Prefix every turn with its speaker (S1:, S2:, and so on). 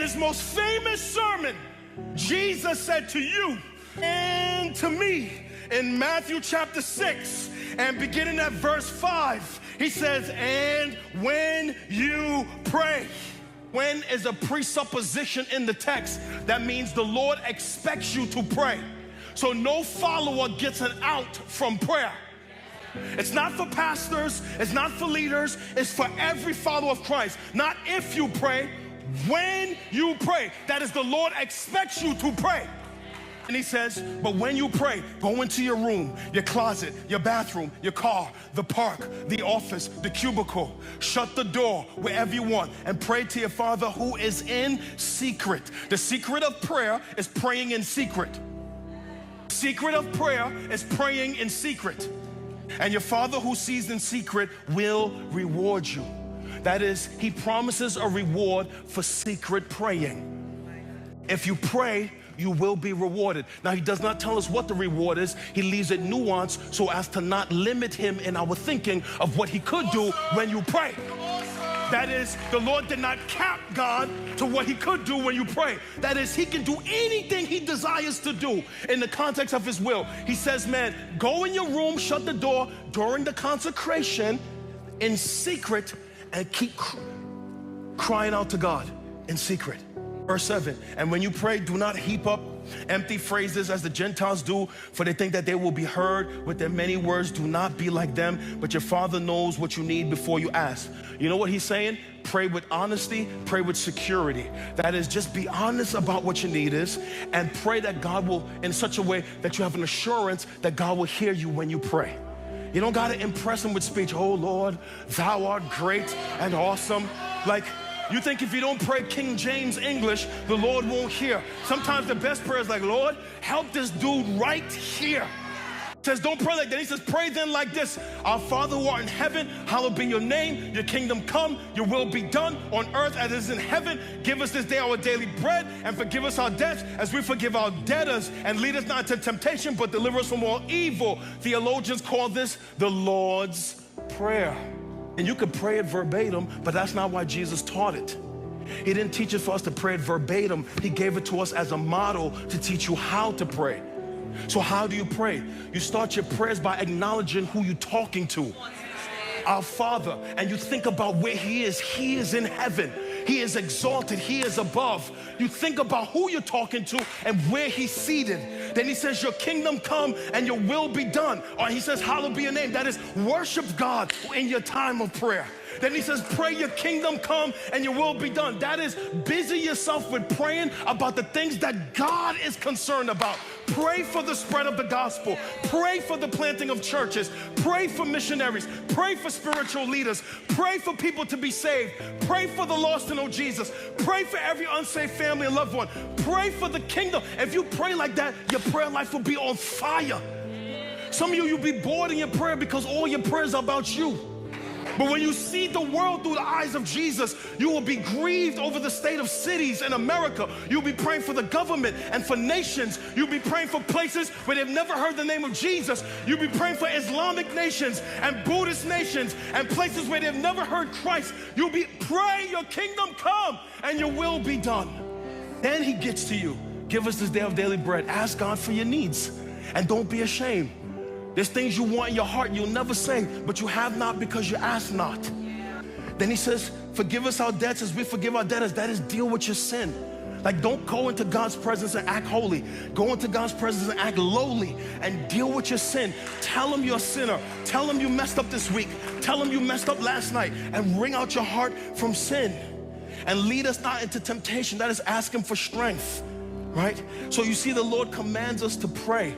S1: his most famous sermon, Jesus said to you and to me in Matthew chapter 6 and beginning at verse 5, he says, and when you pray. When is a presupposition in the text. That means the Lord expects you to pray. So no follower gets an out from prayer. It's not for pastors, it's not for leaders, it's for every follower of Christ. Not if you pray, when you pray. That is, the Lord expects you to pray. And he says, but when you pray, go into your room, your closet, your bathroom, your car, the park, the office, the cubicle. Shut the door wherever you want and pray to your Father who is in secret. The secret of prayer is praying in secret. Secret of prayer is praying in secret. And your Father who sees in secret will reward you. That is, he promises a reward for secret praying. If you pray, you will be rewarded. Now, he does not tell us what the reward is. He leaves it nuanced so as to not limit him in our thinking of what he could do when you pray. That is, the Lord did not cap God to what he could do when you pray. That is, he can do anything he desires to do in the context of his will. He says, man, go in your room, shut the door during the consecration in secret and keep crying out to God in secret. Verse 7, and when you pray, do not heap up empty phrases as the Gentiles do, for they think that they will be heard with their many words. Do not be like them, but your Father knows what you need before you ask. You know what he's saying? Pray with honesty, pray with security. That is, just be honest about what your need is and pray that God will, in such a way that you have an assurance that God will hear you when you pray. You don't got to impress him with speech. Oh Lord, thou art great and awesome. Like, you think if you don't pray King James English, the Lord won't hear. Sometimes the best prayer is like, Lord, help this dude right here. He says, don't pray like that. He says, pray then like this. Our Father who art in heaven, hallowed be your name. Your kingdom come, your will be done on earth as it is in heaven. Give us this day our daily bread and forgive us our debts as we forgive our debtors. And lead us not into temptation, but deliver us from all evil. Theologians call this the Lord's Prayer. And you could pray it verbatim, but that's not why Jesus taught it. He didn't teach it for us to pray it verbatim. He gave it to us as a model to teach you how to pray. So how do you pray? You start your prayers by acknowledging who you're talking to. Our Father. And you think about where he is. He is in heaven. He is exalted. He is above. You think about who you're talking to and where he's seated. Then he says, your kingdom come and your will be done. Or he says, hallowed be your name. That is, worship God in your time of prayer. Then he says, pray your kingdom come and your will be done. That is, busy yourself with praying about the things that God is concerned about. Pray for the spread of the gospel. Pray for the planting of churches. Pray for missionaries. Pray for spiritual leaders. Pray for people to be saved. Pray for the lost to know Jesus. Pray for every unsaved family and loved one. Pray for the kingdom. If you pray like that, your prayer life will be on fire. Some of you, you'll be bored in your prayer because all your prayers are about you. But when you see the world through the eyes of Jesus, you will be grieved over the state of cities in America. You'll be praying for the government and for nations. You'll be praying for places where they've never heard the name of Jesus. You'll be praying for Islamic nations and Buddhist nations and places where they've never heard Christ. You'll be praying your kingdom come and your will be done. Then he gets to you. Give us this day of daily bread. Ask God for your needs and don't be ashamed. There's things you want in your heart you'll never say, but you have not because you ask not. Then he says, forgive us our debts as we forgive our debtors. That is, deal with your sin. Like, don't go into God's presence and act holy. Go into God's presence and act lowly and deal with your sin. Tell him you're a sinner. Tell him you messed up this week. Tell him you messed up last night, and wring out your heart from sin. And lead us not into temptation. That is, ask him for strength, right? So you see, the Lord commands us to pray.